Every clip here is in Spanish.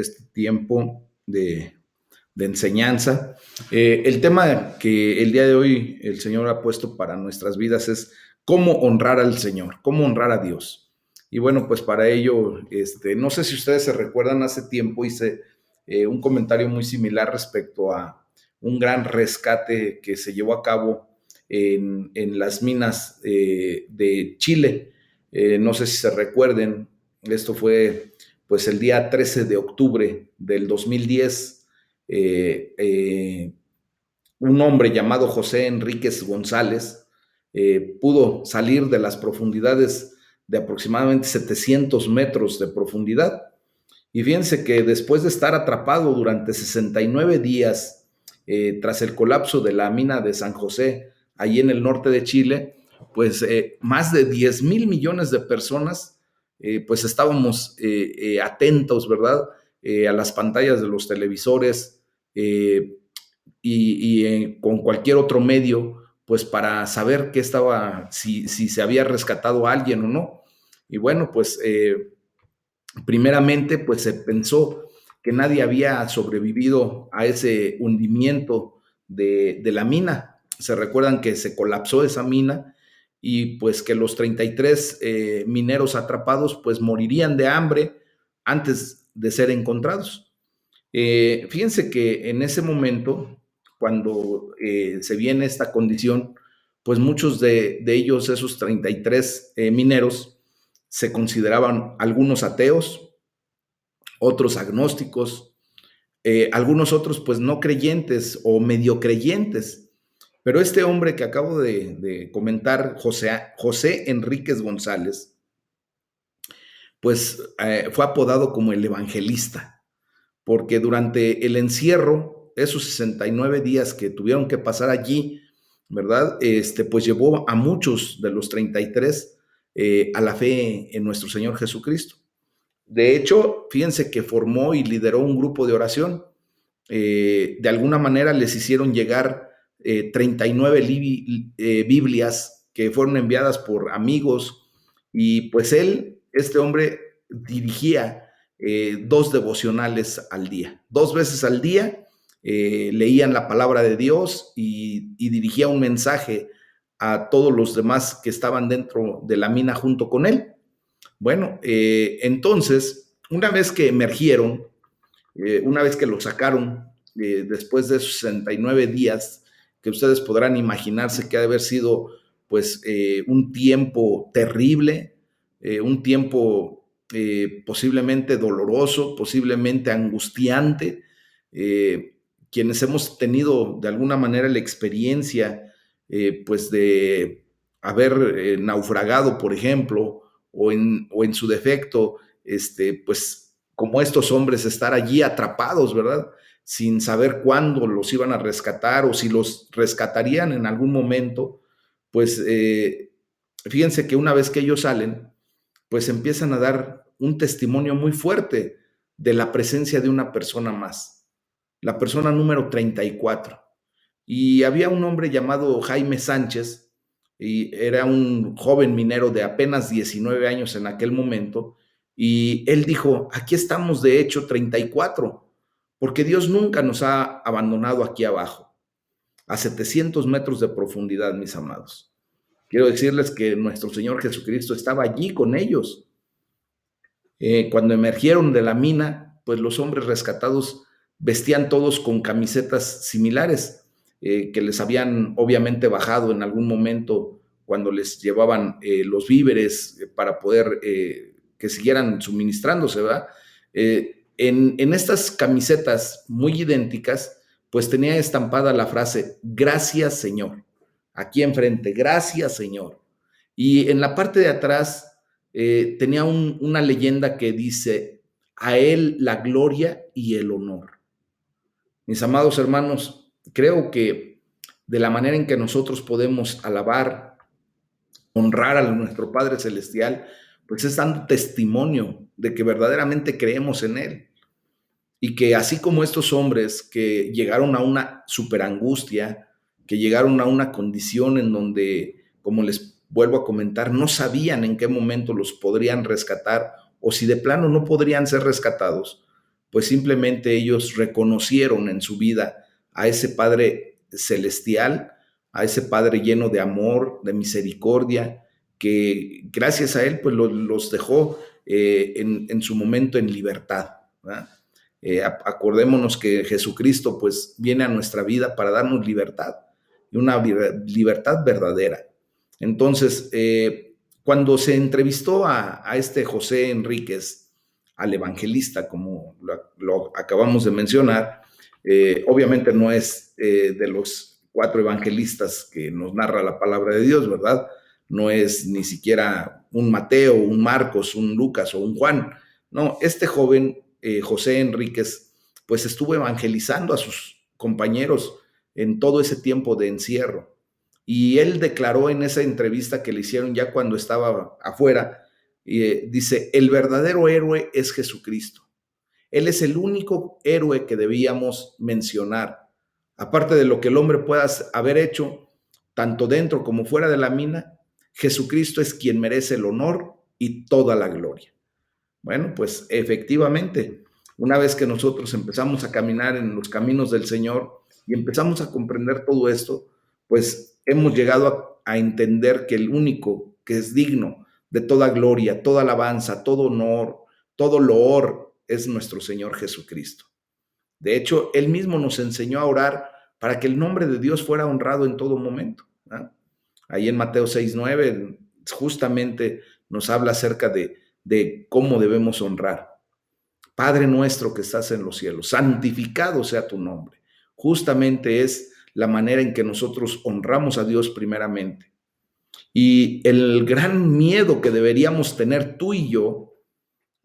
este tiempo de enseñanza. El tema que el día de hoy el Señor ha puesto para nuestras vidas es cómo honrar al Señor, cómo honrar a Dios. Y bueno, pues para ello, no sé si ustedes se recuerdan, hace tiempo hice un comentario muy similar respecto a un gran rescate que se llevó a cabo en las minas de Chile. No sé si se recuerden, esto fue pues el día 13 de octubre del 2010. Un hombre llamado José Enríquez González pudo salir de las profundidades de aproximadamente 700 metros de profundidad. Y fíjense que después de estar atrapado durante 69 días tras el colapso de la mina de San José, allí en el norte de Chile, pues más de 10 mil millones de personas, pues estábamos atentos, ¿verdad? A las pantallas de los televisores con cualquier otro medio, pues para saber qué estaba, si se había rescatado a alguien o no. Y bueno, pues primeramente, pues se pensó que nadie había sobrevivido a ese hundimiento de la mina. Se recuerdan que se colapsó esa mina y pues que los 33 mineros atrapados pues morirían de hambre antes de ser encontrados. Fíjense que en ese momento, cuando se viene esta condición, pues muchos de ellos, esos 33 mineros, se consideraban algunos ateos, otros agnósticos, algunos otros pues no creyentes o medio creyentes. Pero este hombre que acabo de comentar, José Enríquez González, pues fue apodado como el evangelista, porque durante el encierro, esos 69 días que tuvieron que pasar allí, ¿verdad? Pues llevó a muchos de los 33 a la fe en nuestro Señor Jesucristo. De hecho, fíjense que formó y lideró un grupo de oración. De alguna manera les hicieron llegar 39 Biblias que fueron enviadas por amigos y pues este hombre, dirigía 2 devocionales al día. 2 veces al día leían la palabra de Dios y dirigía un mensaje a todos los demás que estaban dentro de la mina junto con él. Bueno, entonces, una vez que emergieron, una vez que lo sacaron, después de esos 69 días, que ustedes podrán imaginarse que ha de haber sido pues un tiempo terrible, un tiempo posiblemente doloroso, posiblemente angustiante. Quienes hemos tenido de alguna manera la experiencia pues de haber naufragado, por ejemplo, o en su defecto, pues como estos hombres, estar allí atrapados, ¿verdad? Sin saber cuándo los iban a rescatar o si los rescatarían en algún momento, pues fíjense que una vez que ellos salen, pues empiezan a dar un testimonio muy fuerte de la presencia de una persona más, la persona número 34. Y había un hombre llamado Jaime Sánchez, y era un joven minero de apenas 19 años en aquel momento, y él dijo, aquí estamos de hecho 34, porque Dios nunca nos ha abandonado aquí abajo, a 700 metros de profundidad, mis amados. Quiero decirles que nuestro Señor Jesucristo estaba allí con ellos. Cuando emergieron de la mina, pues los hombres rescatados vestían todos con camisetas similares, que les habían obviamente bajado en algún momento cuando les llevaban los víveres para poder que siguieran suministrándose, ¿verdad? En estas camisetas muy idénticas, pues tenía estampada la frase, gracias Señor, aquí enfrente, gracias Señor. Y en la parte de atrás tenía una leyenda que dice, a Él la gloria y el honor. Mis amados hermanos, creo que de la manera en que nosotros podemos alabar, honrar a nuestro Padre Celestial, pues es dando testimonio de que verdaderamente creemos en Él. Y que así como estos hombres que llegaron a una superangustia, que llegaron a una condición en donde, como les vuelvo a comentar, no sabían en qué momento los podrían rescatar o si de plano no podrían ser rescatados, pues simplemente ellos reconocieron en su vida a ese Padre celestial, a ese Padre lleno de amor, de misericordia, que gracias a Él pues los dejó en su momento en libertad, ¿verdad? Acordémonos que Jesucristo pues viene a nuestra vida para darnos libertad, y una libertad verdadera. Entonces, cuando se entrevistó a este José Enríquez, al evangelista, como lo acabamos de mencionar, obviamente no es de los 4 evangelistas que nos narra la palabra de Dios, ¿verdad? No es ni siquiera un Mateo, un Marcos, un Lucas o un Juan. No, este joven, José Enríquez, pues estuvo evangelizando a sus compañeros en todo ese tiempo de encierro. Y él declaró en esa entrevista que le hicieron ya cuando estaba afuera, dice, el verdadero héroe es Jesucristo. Él es el único héroe que debíamos mencionar. Aparte de lo que el hombre pueda haber hecho, tanto dentro como fuera de la mina, Jesucristo es quien merece el honor y toda la gloria. Bueno, pues efectivamente, una vez que nosotros empezamos a caminar en los caminos del Señor y empezamos a comprender todo esto, pues hemos llegado a entender que el único que es digno de toda gloria, toda alabanza, todo honor, todo loor es nuestro Señor Jesucristo. De hecho, Él mismo nos enseñó a orar para que el nombre de Dios fuera honrado en todo momento, ¿no? Ahí en Mateo 6:9 justamente nos habla acerca de cómo debemos honrar. Padre nuestro que estás en los cielos, santificado sea tu nombre. Justamente es la manera en que nosotros honramos a Dios primeramente. Y el gran miedo que deberíamos tener tú y yo,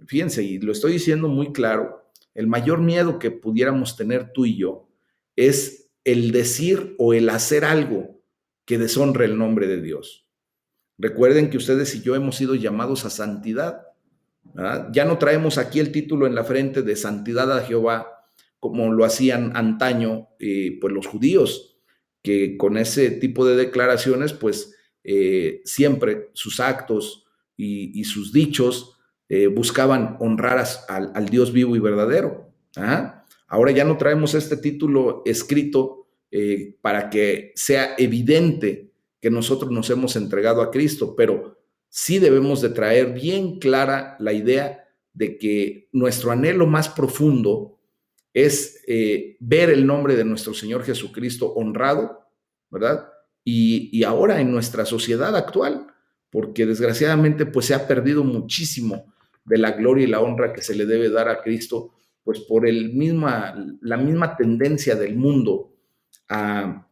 fíjense, y lo estoy diciendo muy claro, el mayor miedo que pudiéramos tener tú y yo es el decir o el hacer algo que deshonre el nombre de Dios. Recuerden que ustedes y yo hemos sido llamados a santidad, ¿verdad? Ya no traemos aquí el título en la frente de santidad a Jehová, como lo hacían antaño pues los judíos, que con ese tipo de declaraciones, pues siempre sus actos y sus dichos buscaban honrar al Dios vivo y verdadero. ¿Ah? Ahora ya no traemos este título escrito para que sea evidente que nosotros nos hemos entregado a Cristo, pero sí debemos de traer bien clara la idea de que nuestro anhelo más profundo es ver el nombre de nuestro Señor Jesucristo honrado, ¿verdad? Y ahora en nuestra sociedad actual, porque desgraciadamente pues se ha perdido muchísimo de la gloria y la honra que se le debe dar a Cristo, pues por la misma tendencia del mundo a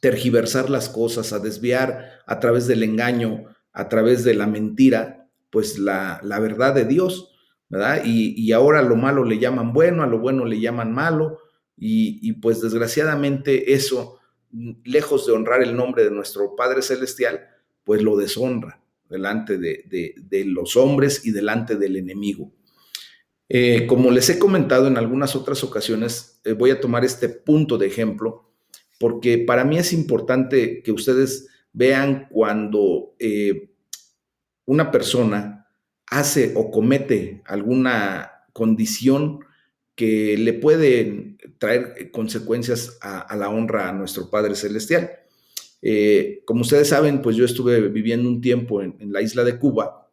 tergiversar las cosas, a desviar a través del engaño, a través de la mentira, pues la verdad de Dios, ¿verdad? Y ahora a lo malo le llaman bueno, a lo bueno le llaman malo, y pues desgraciadamente eso, lejos de honrar el nombre de nuestro Padre Celestial, pues lo deshonra delante de los hombres y delante del enemigo. Como les he comentado en algunas otras ocasiones, voy a tomar este punto de ejemplo porque para mí es importante que ustedes vean cuando una persona hace o comete alguna condición que le puede traer consecuencias a la honra a nuestro Padre Celestial. Como ustedes saben, pues yo estuve viviendo un tiempo en la isla de Cuba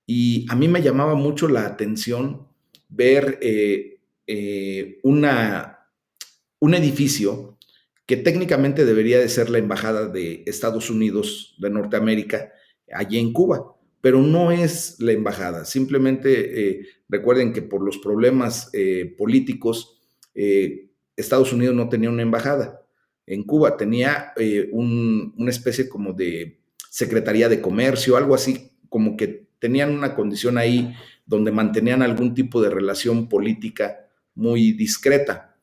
y a mí me llamaba mucho la atención ver un edificio que técnicamente debería de ser la embajada de Estados Unidos de Norteamérica allí en Cuba, pero no es la embajada. Simplemente recuerden que por los problemas políticos, Estados Unidos no tenía una embajada en Cuba, tenía una especie como de Secretaría de Comercio, algo así, como que tenían una condición ahí donde mantenían algún tipo de relación política muy discreta.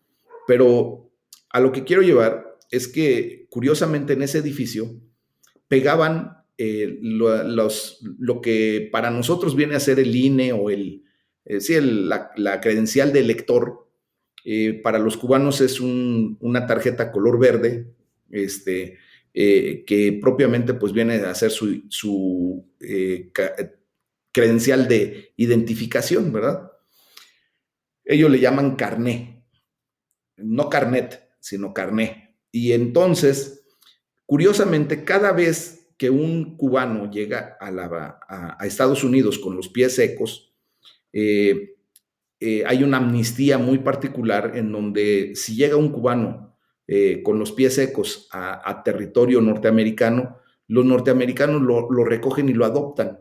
Pero a lo que quiero llevar es que, curiosamente, en ese edificio pegaban lo que para nosotros viene a ser el INE o la credencial de elector. Para los cubanos es una tarjeta color verde, que propiamente pues viene a ser su credencial de identificación, ¿verdad? Ellos le llaman carné, no carnet, sino carné. Y entonces, curiosamente, cada vez que un cubano llega a Estados Unidos con los pies secos, eh, hay una amnistía muy particular en donde si llega un cubano con los pies secos a territorio norteamericano, los norteamericanos lo recogen y lo adoptan.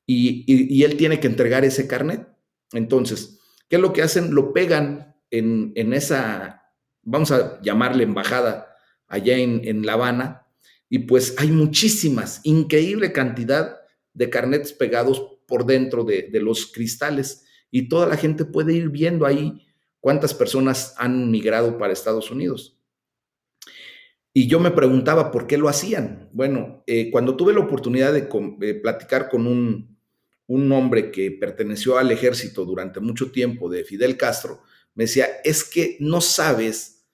Y él tiene que entregar ese carnet. Entonces, ¿qué es lo que hacen? Lo pegan en esa, vamos a llamarle embajada, allá en La Habana, y pues hay muchísimas, increíble cantidad de carnets pegados por dentro de los cristales, y toda la gente puede ir viendo ahí cuántas personas han migrado para Estados Unidos. Y yo me preguntaba por qué lo hacían. Bueno, cuando tuve la oportunidad de platicar con un hombre que perteneció al ejército durante mucho tiempo, de Fidel Castro, me decía, es que no sabes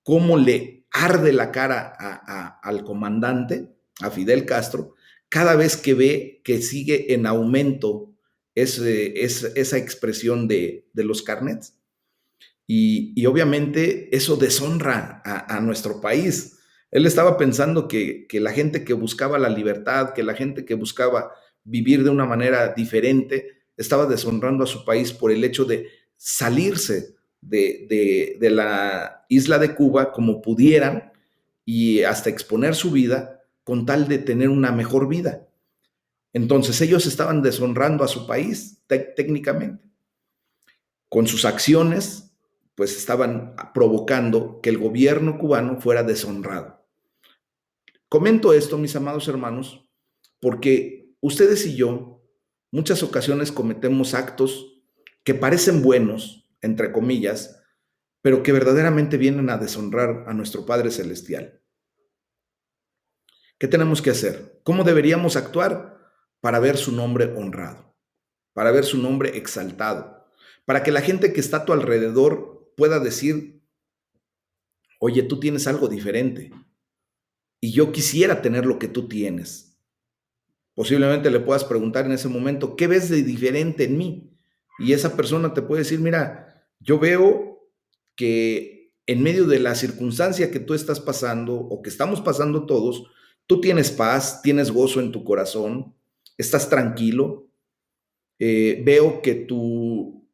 cómo le arde la cara al comandante, a Fidel Castro, cada vez que ve que sigue en aumento esa expresión de los carnets. Y obviamente eso deshonra a nuestro país. Él estaba pensando que la gente que buscaba la libertad, que la gente que buscaba vivir de una manera diferente, estaba deshonrando a su país por el hecho de salirse de la isla de Cuba como pudieran y hasta exponer su vida con tal de tener una mejor vida. Entonces ellos estaban deshonrando a su país técnicamente. Con sus acciones, pues estaban provocando que el gobierno cubano fuera deshonrado. Comento esto, mis amados hermanos, porque ustedes y yo muchas ocasiones cometemos actos que parecen buenos, entre comillas, pero que verdaderamente vienen a deshonrar a nuestro Padre Celestial. ¿Qué tenemos que hacer? ¿Cómo deberíamos actuar para ver su nombre honrado, para ver su nombre exaltado, para que la gente que está a tu alrededor pueda decir, oye, tú tienes algo diferente y yo quisiera tener lo que tú tienes? Posiblemente le puedas preguntar en ese momento, ¿qué ves de diferente en mí? Y esa persona te puede decir, mira, yo veo que en medio de la circunstancia que tú estás pasando o que estamos pasando todos, tú tienes paz, tienes gozo en tu corazón, estás tranquilo. Veo que tu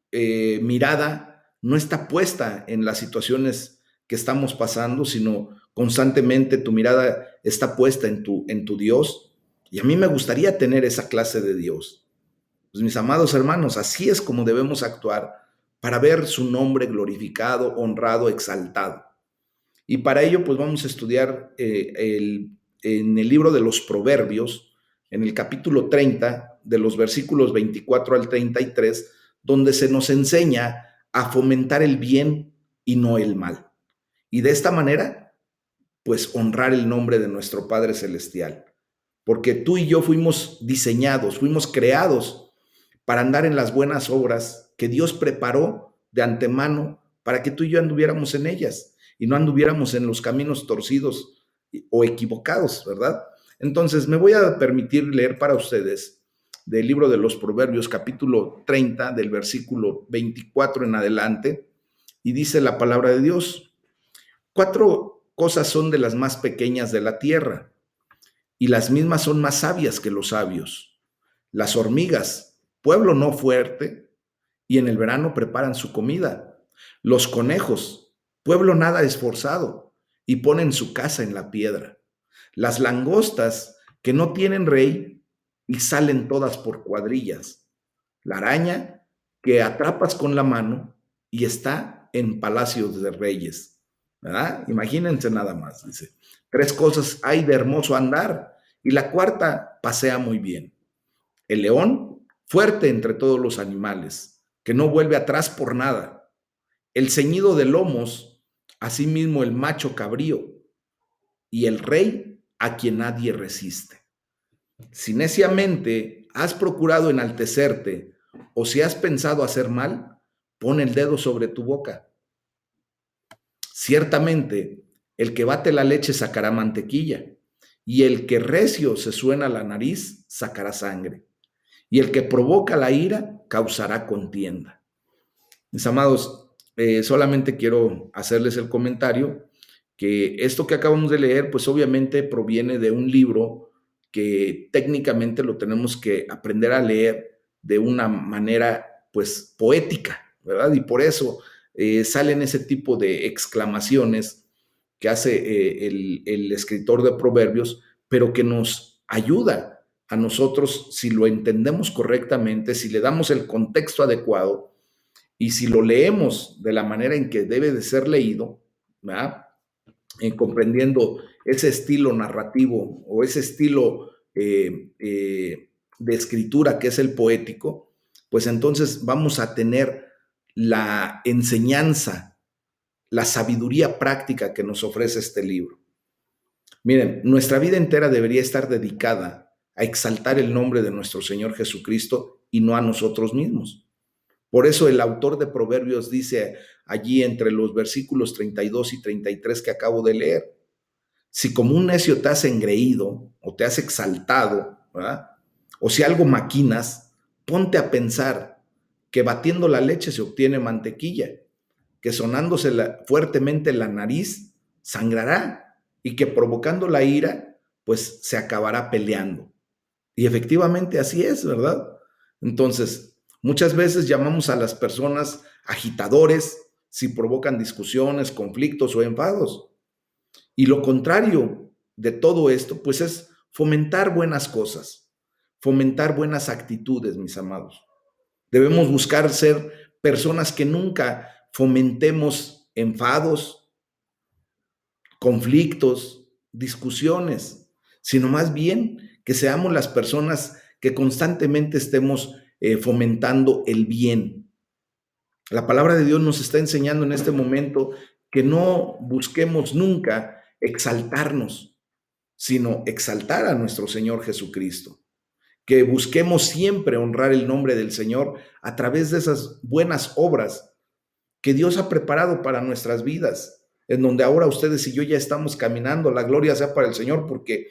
mirada no está puesta en las situaciones que estamos pasando, sino constantemente tu mirada está puesta en tu Dios. Y a mí me gustaría tener esa clase de Dios. Pues mis amados hermanos, así es como debemos actuar para ver su nombre glorificado, honrado, exaltado. Y para ello, pues vamos a estudiar en el libro de los Proverbios, en el capítulo 30, de los versículos 24 al 33, donde se nos enseña a fomentar el bien y no el mal. Y de esta manera, pues honrar el nombre de nuestro Padre Celestial. Porque tú y yo fuimos diseñados, fuimos creados para andar en las buenas obras que Dios preparó de antemano para que tú y yo anduviéramos en ellas y no anduviéramos en los caminos torcidos o equivocados, ¿verdad? Entonces, me voy a permitir leer para ustedes del libro de los Proverbios, capítulo 30, del versículo 24 en adelante, y dice la palabra de Dios: 4 cosas son de las más pequeñas de la tierra, y las mismas son más sabias que los sabios. Las hormigas, pueblo no fuerte, y en el verano preparan su comida. Los conejos, pueblo nada esforzado, y ponen su casa en la piedra. Las langostas, que no tienen rey, y salen todas por cuadrillas. La araña, que atrapas con la mano, y está en palacios de reyes. ¿Verdad? Imagínense nada más, dice. 3 cosas hay de hermoso andar, y la cuarta pasea muy bien. El león, fuerte entre todos los animales, que no vuelve atrás por nada. El ceñido de lomos, asimismo el macho cabrío, y el rey a quien nadie resiste. Si neciamente has procurado enaltecerte, o si has pensado hacer mal, pon el dedo sobre tu boca. Ciertamente, el que bate la leche sacará mantequilla, y el que recio se suena la nariz sacará sangre, y el que provoca la ira causará contienda. Mis amados, solamente quiero hacerles el comentario que esto que acabamos de leer, pues obviamente proviene de un libro que técnicamente lo tenemos que aprender a leer de una manera, pues, poética, ¿verdad? Y por eso salen ese tipo de exclamaciones que hace el escritor de Proverbios, pero que nos ayuda a nosotros, si lo entendemos correctamente, si le damos el contexto adecuado, y si lo leemos de la manera en que debe de ser leído, ¿verdad? Comprendiendo ese estilo narrativo o ese estilo de escritura que es el poético, pues entonces vamos a tener la enseñanza, la sabiduría práctica que nos ofrece este libro. Miren, nuestra vida entera debería estar dedicada a exaltar el nombre de nuestro Señor Jesucristo y no a nosotros mismos. Por eso el autor de Proverbios dice allí entre los versículos 32 y 33 que acabo de leer, si como un necio te has engreído o te has exaltado, ¿verdad? O si algo maquinas, ponte a pensar que batiendo la leche se obtiene mantequilla, que sonándose fuertemente la nariz sangrará y que provocando la ira, pues se acabará peleando. Y efectivamente así es, ¿verdad? Entonces, muchas veces llamamos a las personas agitadores si provocan discusiones, conflictos o enfados. Y lo contrario de todo esto, pues es fomentar buenas cosas, fomentar buenas actitudes, mis amados. Debemos buscar ser personas que nunca fomentemos enfados, conflictos, discusiones, sino más bien que seamos las personas que constantemente estemos fomentando el bien. La palabra de Dios nos está enseñando en este momento que no busquemos nunca exaltarnos, sino exaltar a nuestro Señor Jesucristo. Que busquemos siempre honrar el nombre del Señor a través de esas buenas obras que Dios ha preparado para nuestras vidas, en donde ahora ustedes y yo ya estamos caminando. La gloria sea para el Señor, porque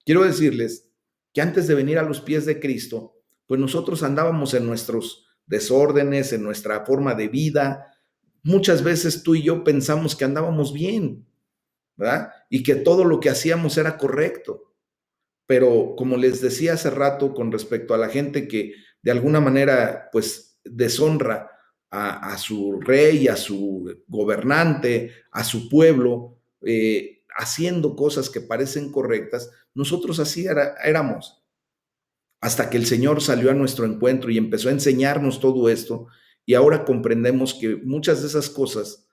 quiero decirles que antes de venir a los pies de Cristo, pues nosotros andábamos en nuestros desórdenes, en nuestra forma de vida. Muchas veces tú y yo pensamos que andábamos bien, ¿verdad? Y que todo lo que hacíamos era correcto. Pero como les decía hace rato con respecto a la gente que de alguna manera pues deshonra a su rey, a su gobernante, a su pueblo, haciendo cosas que parecen correctas, nosotros así éramos. Hasta que el Señor salió a nuestro encuentro y empezó a enseñarnos todo esto, y ahora comprendemos que muchas de esas cosas,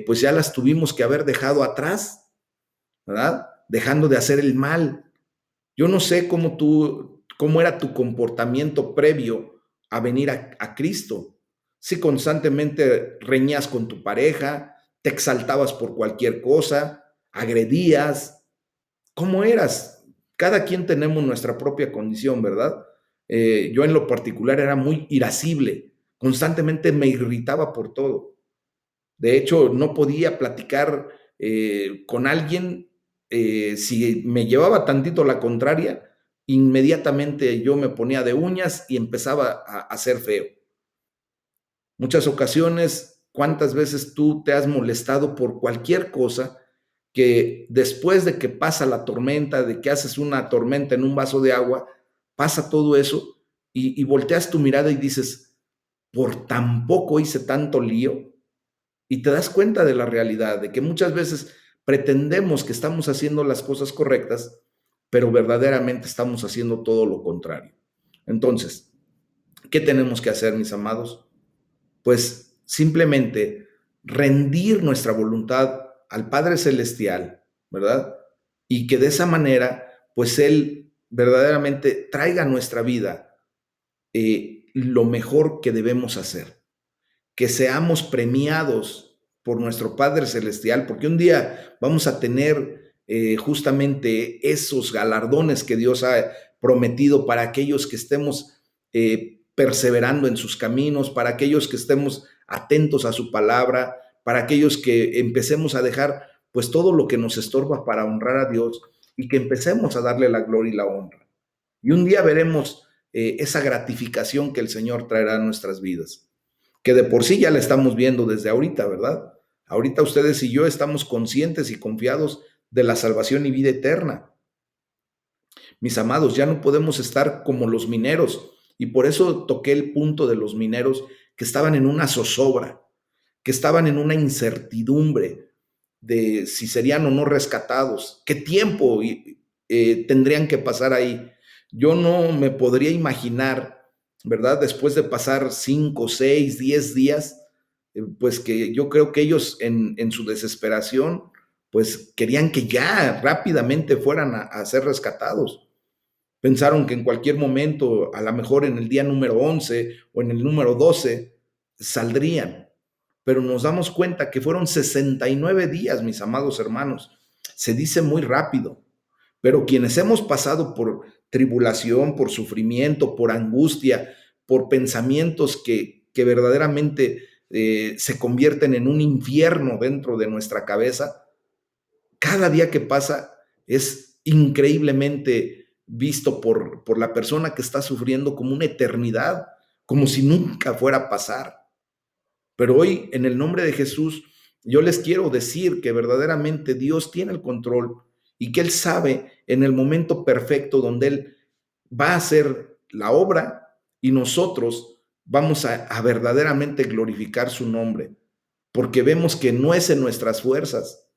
pues ya las tuvimos que haber dejado atrás, ¿verdad? Dejando de hacer el mal. Yo no sé cómo era tu comportamiento previo a venir a Cristo. Si constantemente reñías con tu pareja, te exaltabas por cualquier cosa, agredías, ¿cómo eras? Cada quien tenemos nuestra propia condición, ¿verdad? Yo en lo particular era muy irascible, constantemente me irritaba por todo. De hecho, no podía platicar con alguien si me llevaba tantito la contraria, inmediatamente yo me ponía de uñas y empezaba a ser feo. Muchas ocasiones, ¿cuántas veces tú te has molestado por cualquier cosa que después de que pasa la tormenta, de que haces una tormenta en un vaso de agua, pasa todo eso y volteas tu mirada y dices, por tan poco hice tanto lío? Y te das cuenta de la realidad, de que muchas veces pretendemos que estamos haciendo las cosas correctas, pero verdaderamente estamos haciendo todo lo contrario. Entonces, ¿qué tenemos que hacer, mis amados? Pues simplemente rendir nuestra voluntad al Padre Celestial, ¿verdad? Y que de esa manera, pues Él verdaderamente traiga a nuestra vida lo mejor que debemos hacer, que seamos premiados por nuestro Padre Celestial, porque un día vamos a tener justamente esos galardones que Dios ha prometido para aquellos que estemos perseverando en sus caminos, para aquellos que estemos atentos a su palabra, para aquellos que empecemos a dejar pues todo lo que nos estorba para honrar a Dios y que empecemos a darle la gloria y la honra. Y un día veremos esa gratificación que el Señor traerá a nuestras vidas. que de por sí ya la estamos viendo desde ahorita, ¿verdad? Ahorita ustedes y yo estamos conscientes y confiados de la salvación y vida eterna. Mis amados, ya no podemos estar como los mineros. Y por eso toqué el punto de los mineros que estaban en una zozobra, que estaban en una incertidumbre de si serían o no rescatados, qué tiempo tendrían que pasar ahí. Yo no me podría imaginar, ¿verdad? Después de pasar 5, 6, 10 días, pues que yo creo que ellos en su desesperación, pues querían que ya rápidamente fueran a ser rescatados. Pensaron que en cualquier momento, a lo mejor en el día número 11 o en el número 12, saldrían. Pero nos damos cuenta que fueron 69 días, mis amados hermanos. Se dice muy rápido, pero quienes hemos pasado por tribulación, por sufrimiento, por angustia, por pensamientos que verdaderamente se convierten en un infierno dentro de nuestra cabeza, cada día que pasa es increíblemente visto por la persona que está sufriendo como una eternidad, como si nunca fuera a pasar. Pero hoy, en el nombre de Jesús, yo les quiero decir que verdaderamente Dios tiene el control y que Él sabe en el momento perfecto donde Él va a hacer la obra y nosotros vamos a verdaderamente glorificar su nombre, porque vemos que no es en nuestras fuerzas,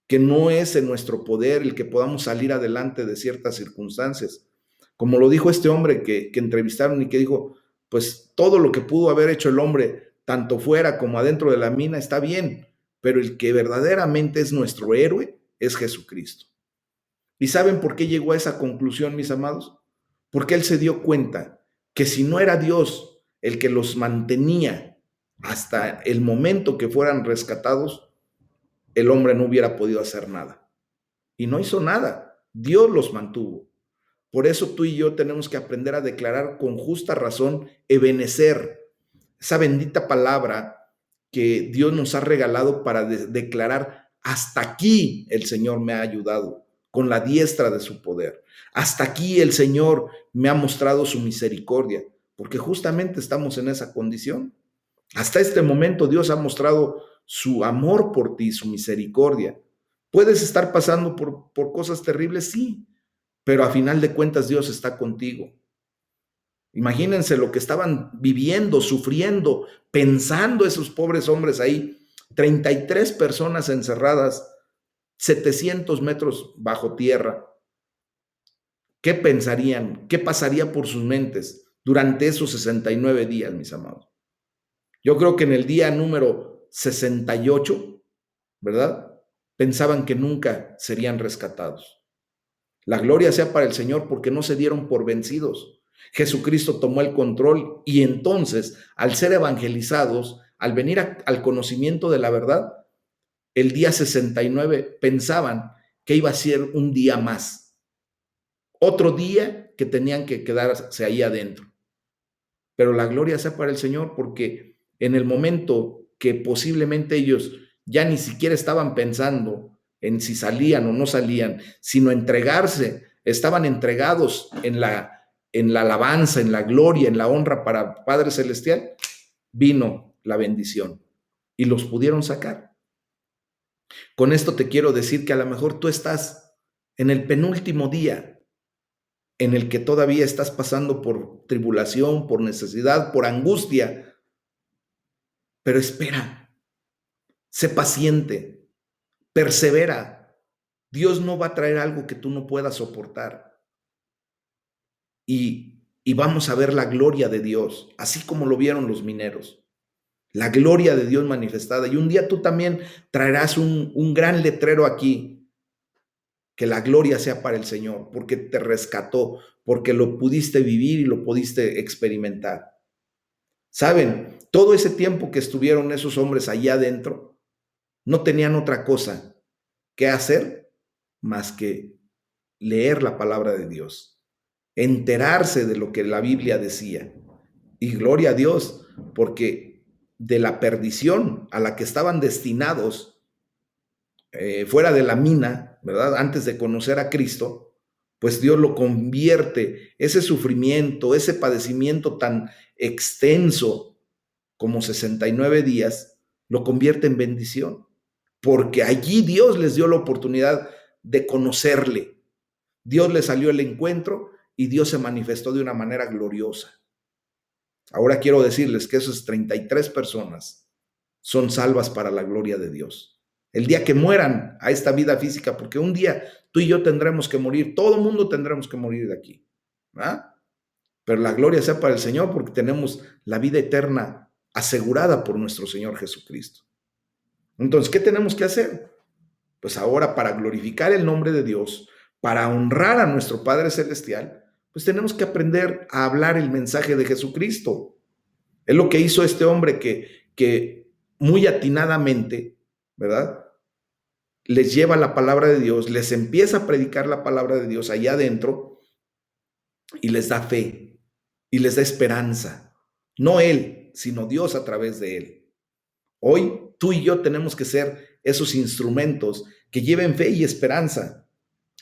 que no es en nuestro poder el que podamos salir adelante de ciertas circunstancias. Como lo dijo este hombre que entrevistaron y que dijo, pues todo lo que pudo haber hecho el hombre, tanto fuera como adentro de la mina, está bien, pero el que verdaderamente es nuestro héroe es Jesucristo. ¿Y saben por qué llegó a esa conclusión, mis amados? Porque él se dio cuenta que si no era Dios el que los mantenía hasta el momento que fueran rescatados, el hombre no hubiera podido hacer nada. Y no hizo nada. Dios los mantuvo. Por eso tú y yo tenemos que aprender a declarar con justa razón, Ebenezer, esa bendita palabra que Dios nos ha regalado para declarar, hasta aquí el Señor me ha ayudado con la diestra de su poder. Hasta aquí el Señor me ha mostrado su misericordia, porque justamente estamos en esa condición. Hasta este momento Dios ha mostrado su amor por ti, su misericordia. Puedes estar pasando por cosas terribles, sí, pero a final de cuentas Dios está contigo. Imagínense lo que estaban viviendo, sufriendo, pensando esos pobres hombres ahí. 33 personas encerradas, 700 metros bajo tierra. ¿Qué pensarían? ¿Qué pasaría por sus mentes durante esos 69 días, mis amados? Yo creo que en el día número 68, ¿verdad? Pensaban que nunca serían rescatados. La gloria sea para el Señor porque no se dieron por vencidos. Jesucristo tomó el control y entonces, al ser evangelizados, al venir al conocimiento de la verdad, el día 69 pensaban que iba a ser un día más, otro día que tenían que quedarse ahí adentro. Pero la gloria sea para el Señor porque en el momento que posiblemente ellos ya ni siquiera estaban pensando en si salían o no salían, sino entregarse, estaban entregados en la alabanza, en la gloria, en la honra para Padre Celestial, vino la bendición y los pudieron sacar. Con esto te quiero decir que a lo mejor tú estás en el penúltimo día en el que todavía estás pasando por tribulación, por necesidad, por angustia, pero espera, sé paciente, persevera. Dios no va a traer algo que tú no puedas soportar. Y vamos a ver la gloria de Dios, así como lo vieron los mineros. La gloria de Dios manifestada. Y un día tú también traerás un gran letrero aquí. Que la gloria sea para el Señor, porque te rescató, porque lo pudiste vivir y lo pudiste experimentar. ¿Saben? Todo ese tiempo que estuvieron esos hombres allá adentro, no tenían otra cosa que hacer más que leer la palabra de Dios, enterarse de lo que la Biblia decía. Y gloria a Dios, porque de la perdición a la que estaban destinados, fuera de la mina, ¿verdad? Antes de conocer a Cristo, pues Dios lo convierte, ese sufrimiento, ese padecimiento tan extenso, como 69 días, lo convierte en bendición, porque allí Dios les dio la oportunidad de conocerle. Dios les salió al encuentro y Dios se manifestó de una manera gloriosa. Ahora quiero decirles que esas 33 personas son salvas para la gloria de Dios. El día que mueran a esta vida física, porque un día tú y yo tendremos que morir, todo el mundo tendremos que morir de aquí, ¿verdad? Pero la gloria sea para el Señor porque tenemos la vida eterna asegurada por nuestro Señor Jesucristo. Entonces, ¿qué tenemos que hacer? Pues ahora, para glorificar el nombre de Dios, para honrar a nuestro Padre Celestial, pues tenemos que aprender a hablar el mensaje de Jesucristo. Es lo que hizo este hombre que muy atinadamente, ¿verdad? Les lleva la palabra de Dios, les empieza a predicar la palabra de Dios allá adentro y les da fe y les da esperanza. No él, sino Dios a través de él. Hoy tú y yo tenemos que ser esos instrumentos que lleven fe y esperanza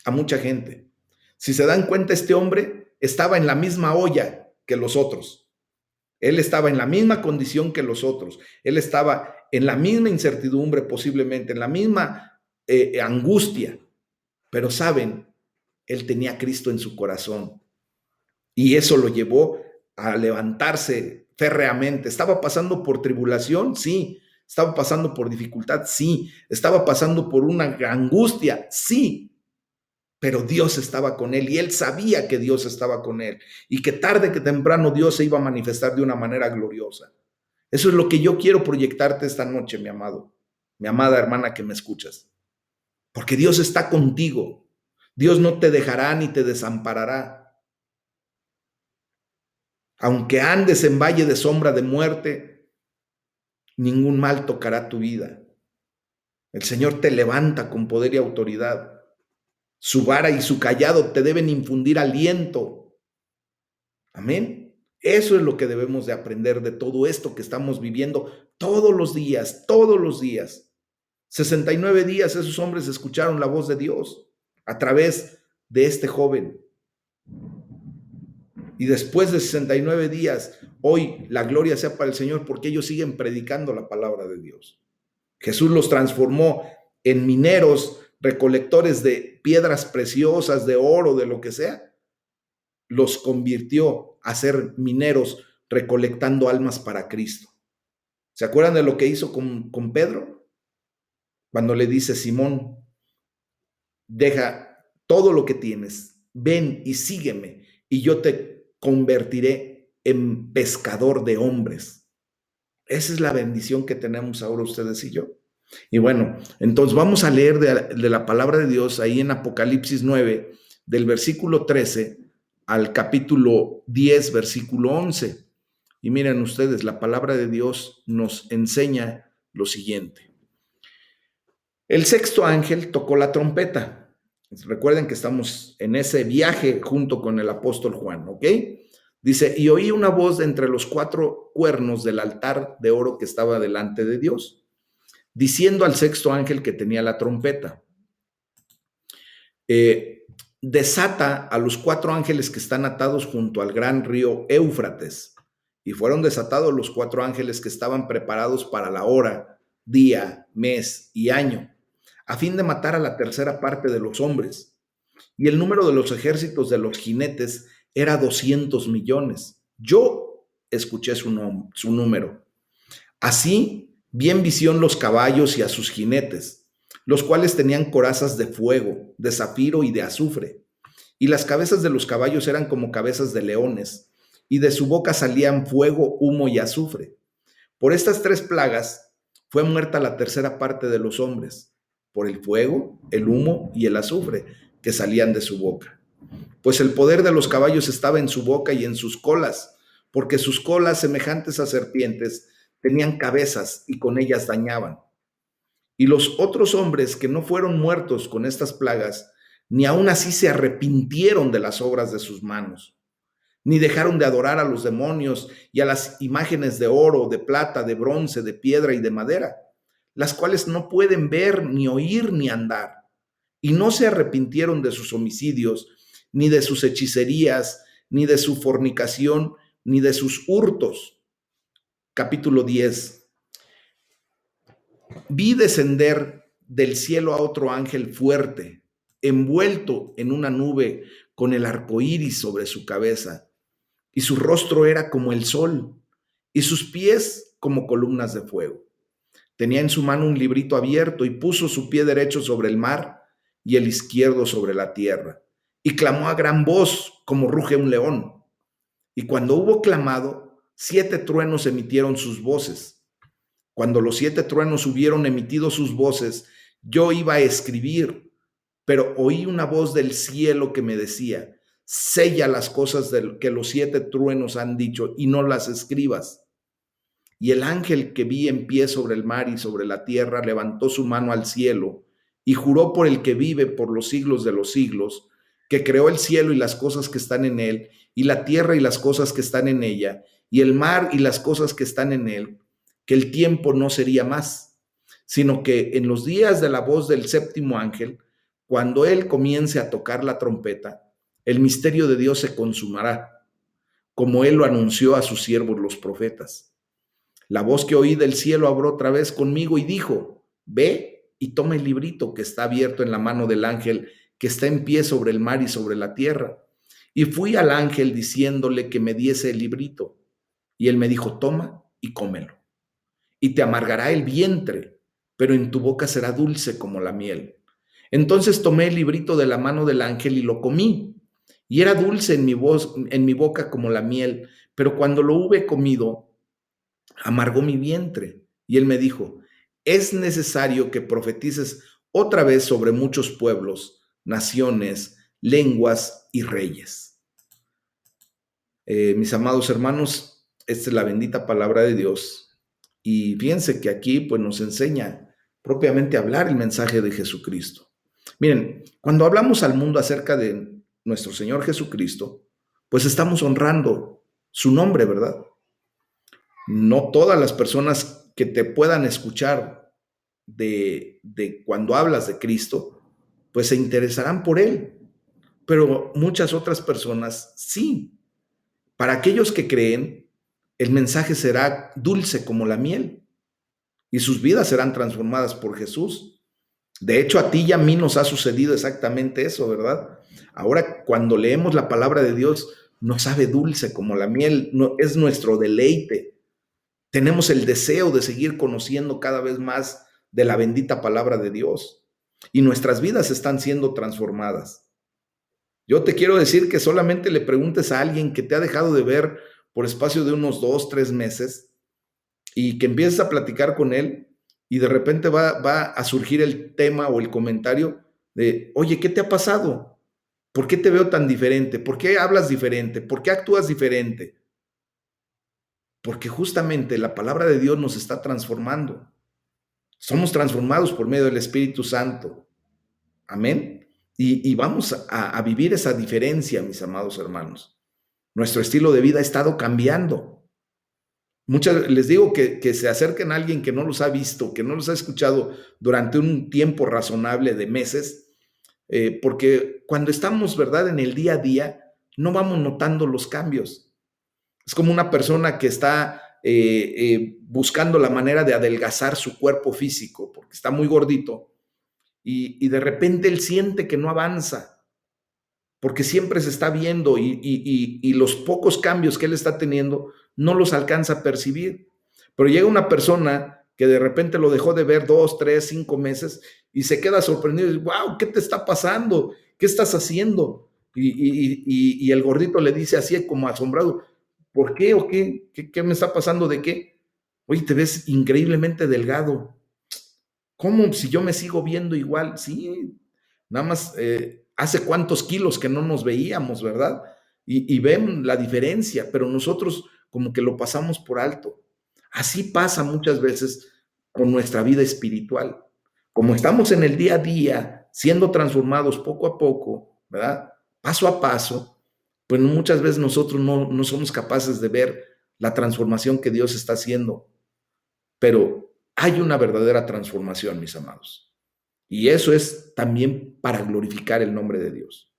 a mucha gente. Si se dan cuenta, este hombre estaba en la misma olla que los otros. Él estaba en la misma condición que los otros. Él estaba en la misma incertidumbre posiblemente, en la misma angustia. Pero saben, él tenía a Cristo en su corazón. Y eso lo llevó a levantarse férreamente. ¿Estaba pasando por tribulación? Sí. ¿Estaba pasando por dificultad? Sí. ¿Estaba pasando por una angustia? Sí. Pero Dios estaba con él y él sabía que Dios estaba con él y que tarde que temprano Dios se iba a manifestar de una manera gloriosa. Eso es lo que yo quiero proyectarte esta noche, mi amado, mi amada hermana que me escuchas. Porque Dios está contigo. Dios no te dejará ni te desamparará. Aunque andes en valle de sombra de muerte, ningún mal tocará tu vida. El Señor te levanta con poder y autoridad. Su vara y su callado te deben infundir aliento. Amén. Eso es lo que debemos de aprender de todo esto que estamos viviendo todos los días, todos los días. 69 días esos hombres escucharon la voz de Dios a través de este joven. Y después de 69 días, hoy la gloria sea para el Señor porque ellos siguen predicando la palabra de Dios. Jesús los transformó en mineros, recolectores de piedras preciosas, de oro, de lo que sea. Los convirtió a ser mineros recolectando almas para Cristo. ¿Se acuerdan de lo que hizo con Pedro? Cuando le dice, Simón, deja todo lo que tienes, ven y sígueme y yo te convertiré en pescador de hombres. Esa es la bendición que tenemos ahora ustedes y yo. Y bueno, entonces vamos a leer de la palabra de Dios ahí en Apocalipsis 9, del versículo 13 al capítulo 10, versículo 11. Y miren ustedes, la palabra de Dios nos enseña lo siguiente. El sexto ángel tocó la trompeta. Recuerden que estamos en ese viaje junto con el apóstol Juan, ¿ok? Dice, y oí una voz de entre los 4 cuernos del altar de oro que estaba delante de Dios, diciendo al sexto ángel que tenía la trompeta, desata a los 4 ángeles que están atados junto al gran río Éufrates. Y fueron desatados los 4 ángeles que estaban preparados para la hora, día, mes y año, a fin de matar a la tercera parte de los hombres. Y el número de los ejércitos de los jinetes era 200 millones. Yo escuché su número. Así vi en visión los caballos y a sus jinetes, los cuales tenían corazas de fuego, de zafiro y de azufre. Y las cabezas de los caballos eran como cabezas de leones, y de su boca salían fuego, humo y azufre. Por estas 3 plagas fue muerta la tercera parte de los hombres, por el fuego, el humo y el azufre que salían de su boca. Pues el poder de los caballos estaba en su boca y en sus colas, porque sus colas, semejantes a serpientes, tenían cabezas y con ellas dañaban. Y los otros hombres que no fueron muertos con estas plagas, ni aun así se arrepintieron de las obras de sus manos, ni dejaron de adorar a los demonios y a las imágenes de oro, de plata, de bronce, de piedra y de madera, las cuales no pueden ver, ni oír, ni andar. Y no se arrepintieron de sus homicidios, ni de sus hechicerías, ni de su fornicación, ni de sus hurtos. capítulo 10. Vi descender del cielo a otro ángel fuerte, envuelto en una nube con el arco iris sobre su cabeza, y su rostro era como el sol, y sus pies como columnas de fuego. Tenía en su mano un librito abierto y puso su pie derecho sobre el mar y el izquierdo sobre la tierra. Y clamó a gran voz como ruge un león. Y cuando hubo clamado, 7 truenos emitieron sus voces. Cuando los 7 truenos hubieron emitido sus voces, yo iba a escribir, pero oí una voz del cielo que me decía: sella las cosas que los 7 truenos han dicho y no las escribas. Y el ángel que vi en pie sobre el mar y sobre la tierra levantó su mano al cielo y juró por el que vive por los siglos de los siglos, que creó el cielo y las cosas que están en él, y la tierra y las cosas que están en ella, y el mar y las cosas que están en él, que el tiempo no sería más, sino que en los días de la voz del séptimo ángel, cuando él comience a tocar la trompeta, el misterio de Dios se consumará, como él lo anunció a sus siervos los profetas. La voz que oí del cielo habló otra vez conmigo y dijo: ve y toma el librito que está abierto en la mano del ángel que está en pie sobre el mar y sobre la tierra. Y fui al ángel diciéndole que me diese el librito. Y él me dijo: toma y cómelo. Y te amargará el vientre, pero en tu boca será dulce como la miel. Entonces tomé el librito de la mano del ángel y lo comí. Y era dulce en mi boca como la miel, pero cuando lo hube comido, amargó mi vientre. Y él me dijo: es necesario que profetices otra vez sobre muchos pueblos, naciones, lenguas y reyes. Mis amados hermanos, esta es la bendita palabra de Dios. Y fíjense que aquí pues nos enseña propiamente a hablar el mensaje de Jesucristo. Miren, cuando hablamos al mundo acerca de nuestro Señor Jesucristo, pues estamos honrando su nombre, ¿verdad? No todas las personas que te puedan escuchar de cuando hablas de Cristo, pues se interesarán por Él, pero muchas otras personas sí. Para aquellos que creen, el mensaje será dulce como la miel y sus vidas serán transformadas por Jesús. De hecho, a ti y a mí nos ha sucedido exactamente eso, ¿verdad? Ahora, cuando leemos la palabra de Dios, nos sabe dulce como la miel, no, es nuestro deleite. Tenemos el deseo de seguir conociendo cada vez más de la bendita palabra de Dios y nuestras vidas están siendo transformadas. Yo te quiero decir que solamente le preguntes a alguien que te ha dejado de ver por espacio de unos 2, 3 meses y que empieces a platicar con él y de repente va a surgir el tema o el comentario de: oye, ¿qué te ha pasado? ¿Por qué te veo tan diferente? ¿Por qué hablas diferente? ¿Por qué actúas diferente? Porque justamente la palabra de Dios nos está transformando. Somos transformados por medio del Espíritu Santo. Amén. Y vamos a vivir esa diferencia, mis amados hermanos. Nuestro estilo de vida ha estado cambiando. Muchas les digo que se acerquen a alguien que no los ha visto, que no los ha escuchado durante un tiempo razonable de meses, porque cuando estamos, ¿verdad?, en el día a día, no vamos notando los cambios. Es como una persona que está buscando la manera de adelgazar su cuerpo físico, porque está muy gordito, y de repente él siente que no avanza, porque siempre se está viendo y los pocos cambios que él está teniendo no los alcanza a percibir. Pero llega una persona que de repente lo dejó de ver 2, 3, 5 meses y se queda sorprendido y dice: wow, ¿qué te está pasando? ¿Qué estás haciendo? Y el gordito le dice así como asombrado: ¿por qué o qué? ¿Qué me está pasando? ¿De qué? Oye, te ves increíblemente delgado. ¿Cómo? Si yo me sigo viendo igual. Sí, nada más hace cuántos kilos que no nos veíamos, ¿verdad? Y ven la diferencia, pero nosotros como que lo pasamos por alto. Así pasa muchas veces con nuestra vida espiritual. Como estamos en el día a día, siendo transformados poco a poco, ¿verdad? Paso a paso, pues muchas veces nosotros no somos capaces de ver la transformación que Dios está haciendo. Pero hay una verdadera transformación, mis amados. Y eso es también para glorificar el nombre de Dios.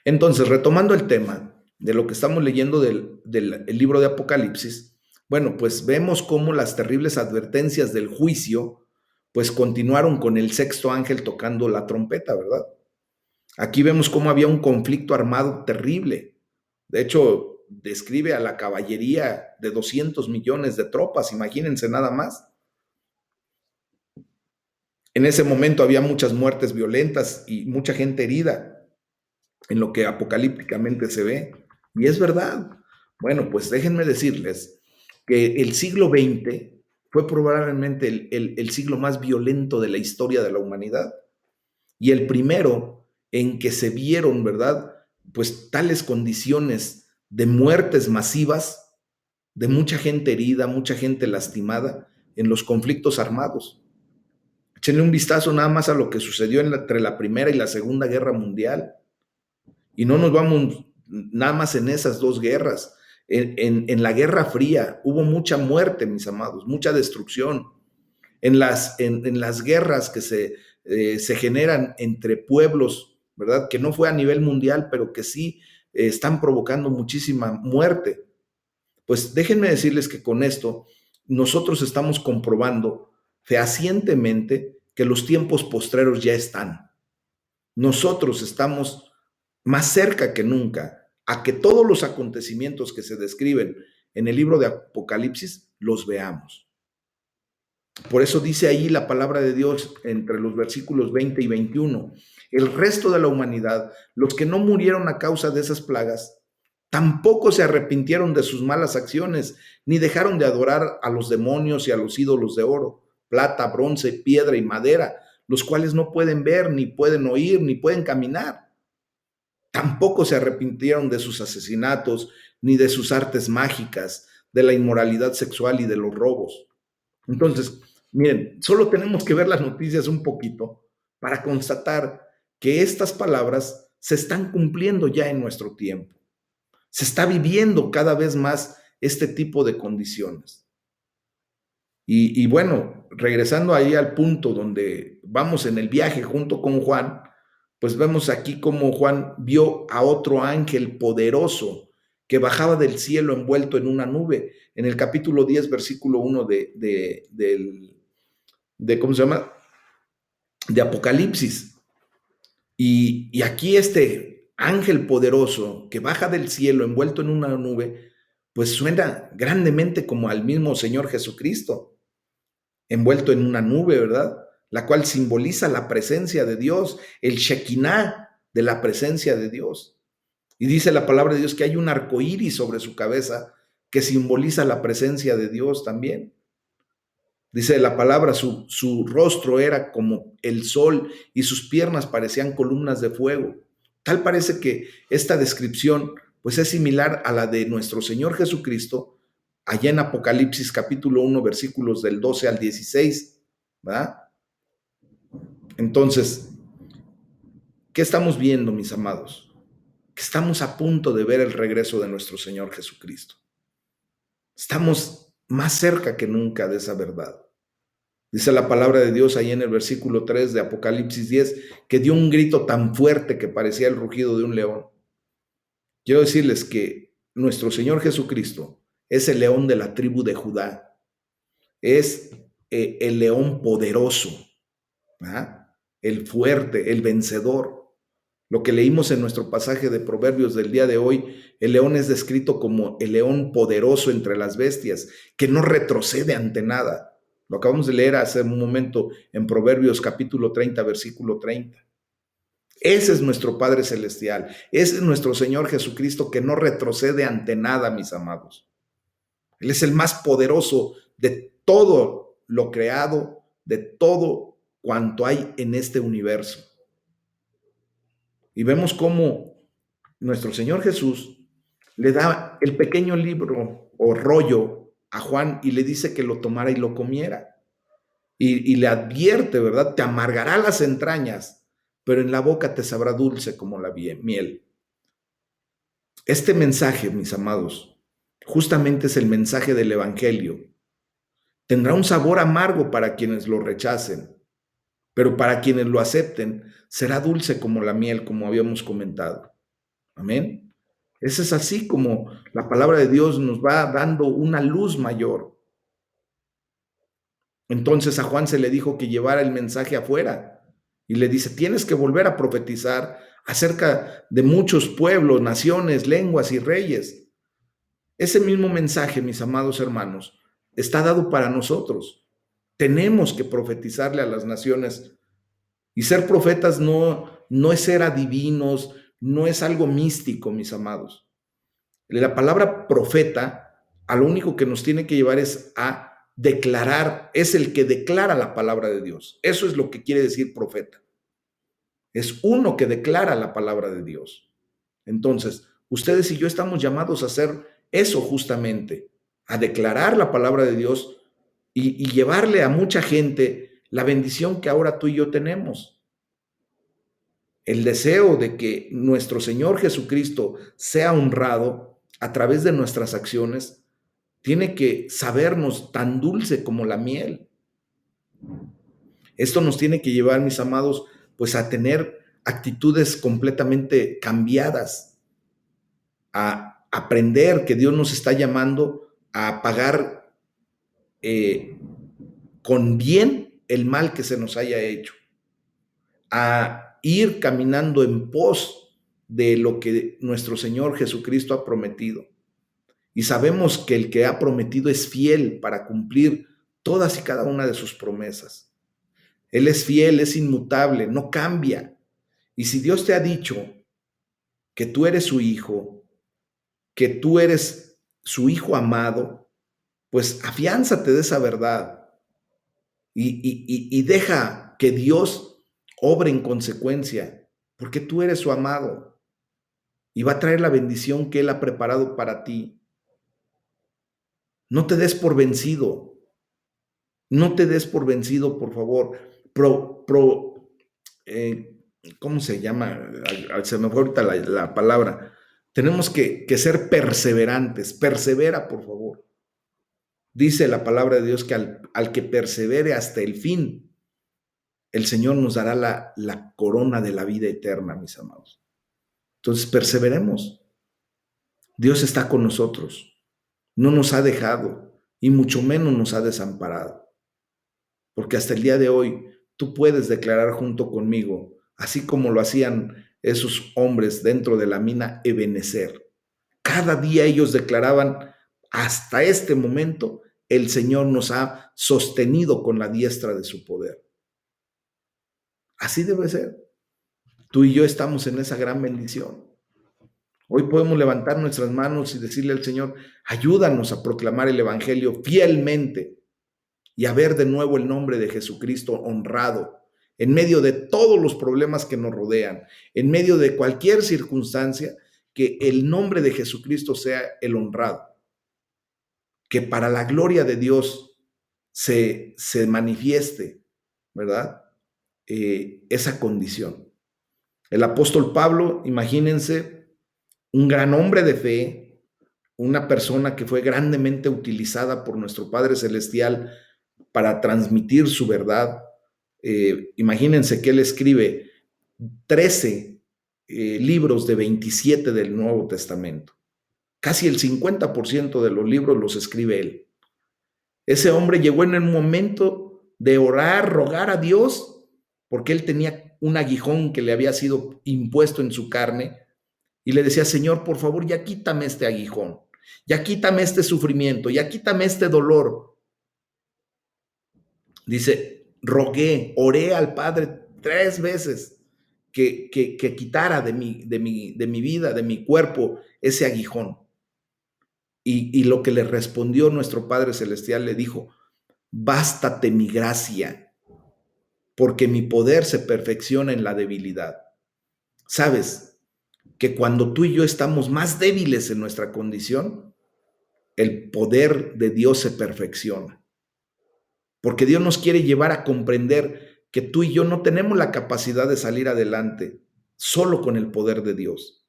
Entonces, retomando el tema de lo que estamos leyendo del libro de Apocalipsis, Bueno, pues vemos cómo las terribles advertencias del juicio, pues continuaron con el sexto ángel tocando la trompeta, ¿verdad? Aquí vemos cómo había un conflicto armado terrible. De hecho, describe a la caballería de 200 millones de tropas, imagínense nada más. En ese momento había muchas muertes violentas y mucha gente herida en lo que apocalípticamente se ve. Y es verdad. Bueno, pues déjenme decirles que el siglo XX fue probablemente el siglo más violento de la historia de la humanidad y el primero en que se vieron, ¿verdad? Pues tales condiciones de muertes masivas, de mucha gente herida, mucha gente lastimada en los conflictos armados. Échenle un vistazo nada más a lo que sucedió entre la Primera y la Segunda Guerra Mundial. Y no nos vamos nada más en esas dos guerras. En la Guerra Fría hubo mucha muerte, mis amados, mucha destrucción. En las guerras que se generan entre pueblos, ¿verdad? Que no fue a nivel mundial, pero que sí están provocando muchísima muerte. Pues déjenme decirles que con esto nosotros estamos comprobando fehacientemente que los tiempos postreros ya están. Nosotros estamos más cerca que nunca a que todos los acontecimientos que se describen en el libro de Apocalipsis los veamos. Por eso dice ahí la palabra de Dios entre los versículos 20 y 21. El resto de la humanidad, los que no murieron a causa de esas plagas, tampoco se arrepintieron de sus malas acciones, ni dejaron de adorar a los demonios y a los ídolos de oro, plata, bronce, piedra y madera, los cuales no pueden ver, ni pueden oír, ni pueden caminar. Tampoco se arrepintieron de sus asesinatos, ni de sus artes mágicas, de la inmoralidad sexual y de los robos. Entonces, miren, solo tenemos que ver las noticias un poquito para constatar que estas palabras se están cumpliendo ya en nuestro tiempo. Se está viviendo cada vez más este tipo de condiciones. Y bueno, regresando ahí al punto donde vamos en el viaje junto con Juan, pues vemos aquí como Juan vio a otro ángel poderoso que bajaba del cielo envuelto en una nube. En el capítulo 10, versículo 1 de ¿cómo se llama? De Apocalipsis. Y aquí este ángel poderoso que baja del cielo envuelto en una nube, pues suena grandemente como al mismo Señor Jesucristo, envuelto en una nube, ¿verdad? La cual simboliza la presencia de Dios, el Shekinah de la presencia de Dios. Y dice la palabra de Dios que hay un arco iris sobre su cabeza que simboliza la presencia de Dios también. Dice la palabra, su rostro era como el sol y sus piernas parecían columnas de fuego. Tal parece que esta descripción pues es similar a la de nuestro Señor Jesucristo allá en Apocalipsis capítulo 1 versículos del 12 al 16, ¿verdad? Entonces, ¿qué estamos viendo, mis amados? Que estamos a punto de ver el regreso de nuestro Señor Jesucristo. Estamos más cerca que nunca de esa verdad. Dice la palabra de Dios ahí en el versículo 3 de Apocalipsis 10, que dio un grito tan fuerte que parecía el rugido de un león. Quiero decirles que nuestro Señor Jesucristo es el león de la tribu de Judá, es el león poderoso, ¿verdad? El fuerte, el vencedor. Lo que leímos en nuestro pasaje de Proverbios del día de hoy, el león es descrito como el león poderoso entre las bestias, que no retrocede ante nada. Lo acabamos de leer hace un momento en Proverbios capítulo 30, versículo 30. Ese es nuestro Padre Celestial, ese es nuestro Señor Jesucristo que no retrocede ante nada, mis amados. Él es el más poderoso de todo lo creado, de todo cuanto hay en este universo. Y vemos cómo nuestro Señor Jesús le da el pequeño libro o rollo a Juan y le dice que lo tomara y lo comiera. Y le advierte, ¿verdad? Te amargará las entrañas, pero en la boca te sabrá dulce como la miel. Este mensaje, mis amados, justamente es el mensaje del Evangelio. Tendrá un sabor amargo para quienes lo rechacen, pero para quienes lo acepten, será dulce como la miel, como habíamos comentado. Amén. Ese es así como la palabra de Dios nos va dando una luz mayor. Entonces a Juan se le dijo que llevara el mensaje afuera y le dice, tienes que volver a profetizar acerca de muchos pueblos, naciones, lenguas y reyes. Ese mismo mensaje, mis amados hermanos, está dado para nosotros. Tenemos que profetizarle a las naciones. Y ser profetas no es ser adivinos, no es algo místico, mis amados. La palabra profeta a lo único que nos tiene que llevar es a declarar, es el que declara la palabra de Dios. Eso es lo que quiere decir profeta. Es uno que declara la palabra de Dios. Entonces, ustedes y yo estamos llamados a hacer eso justamente, a declarar la palabra de Dios y llevarle a mucha gente la bendición que ahora tú y yo tenemos. El deseo de que nuestro Señor Jesucristo sea honrado a través de nuestras acciones tiene que sabernos tan dulce como la miel. Esto nos tiene que llevar, mis amados, pues a tener actitudes completamente cambiadas, a aprender que Dios nos está llamando a pagar con bien el mal que se nos haya hecho, a ir caminando en pos de lo que nuestro Señor Jesucristo ha prometido. Y sabemos que el que ha prometido es fiel para cumplir todas y cada una de sus promesas. Él es fiel, es inmutable, no cambia. Y si Dios te ha dicho que tú eres su hijo, que tú eres su hijo amado, pues afiánzate de esa verdad y deja que Dios obre en consecuencia, porque tú eres su amado y va a traer la bendición que Él ha preparado para ti. No te des por vencido, no te des por vencido, por favor. Eh, ¿Cómo se llama? Se me fue ahorita la palabra. Tenemos que ser perseverantes. Persevera, por favor. Dice la palabra de Dios que al que persevere hasta el fin, el Señor nos dará la corona de la vida eterna, mis amados. Entonces, perseveremos. Dios está con nosotros. No nos ha dejado y mucho menos nos ha desamparado. Porque hasta el día de hoy tú puedes declarar junto conmigo, así como lo hacían esos hombres dentro de la mina Ebenezer. Cada día ellos declaraban, hasta este momento el Señor nos ha sostenido con la diestra de su poder. Así debe ser. Tú y yo estamos en esa gran bendición. Hoy podemos levantar nuestras manos y decirle al Señor, ayúdanos a proclamar el Evangelio fielmente y a ver de nuevo el nombre de Jesucristo honrado en medio de todos los problemas que nos rodean, en medio de cualquier circunstancia, que el nombre de Jesucristo sea el honrado, que para la gloria de Dios se manifieste, ¿verdad? Esa condición. El apóstol Pablo, imagínense, un gran hombre de fe, una persona que fue grandemente utilizada por nuestro Padre Celestial para transmitir su verdad. Imagínense que él escribe 13 libros de 27 del Nuevo Testamento. Casi el 50% de los libros los escribe él. Ese hombre llegó en el momento de orar, rogar a Dios, porque él tenía un aguijón que le había sido impuesto en su carne, y le decía, Señor, por favor, ya quítame este aguijón, ya quítame este sufrimiento, ya quítame este dolor. Dice, rogué, oré al Padre 3 veces que quitara de mi vida, de mi cuerpo, ese aguijón. Y lo que le respondió nuestro Padre Celestial le dijo, bástate mi gracia, porque mi poder se perfecciona en la debilidad. ¿Sabes? Que cuando tú y yo estamos más débiles en nuestra condición, el poder de Dios se perfecciona. Porque Dios nos quiere llevar a comprender que tú y yo no tenemos la capacidad de salir adelante solo con el poder de Dios.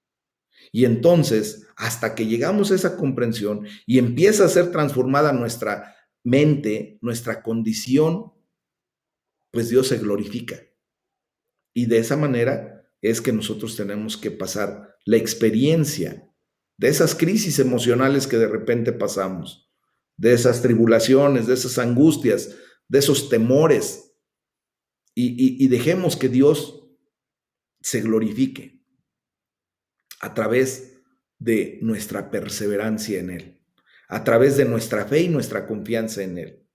Y entonces, hasta que llegamos a esa comprensión y empieza a ser transformada nuestra mente, nuestra condición, pues Dios se glorifica. Y de esa manera es que nosotros tenemos que pasar la experiencia de esas crisis emocionales que de repente pasamos, de esas tribulaciones, de esas angustias, de esos temores, y dejemos que Dios se glorifique a través de nuestra perseverancia en Él, a través de nuestra fe y nuestra confianza en Él.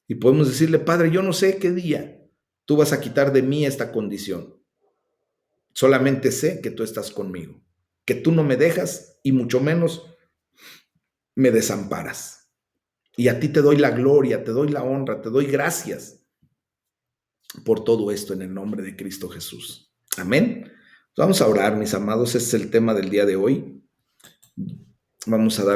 Y podemos decirle: Padre, yo no sé qué día tú vas a quitar de mí esta condición. Solamente sé que tú estás conmigo, que tú no me dejas y mucho menos me desamparas. Y a ti te doy la gloria, te doy la honra, te doy gracias por todo esto en el nombre de Cristo Jesús. Amén. Vamos a orar, mis amados. Este es el tema del día de hoy. Vamos a dar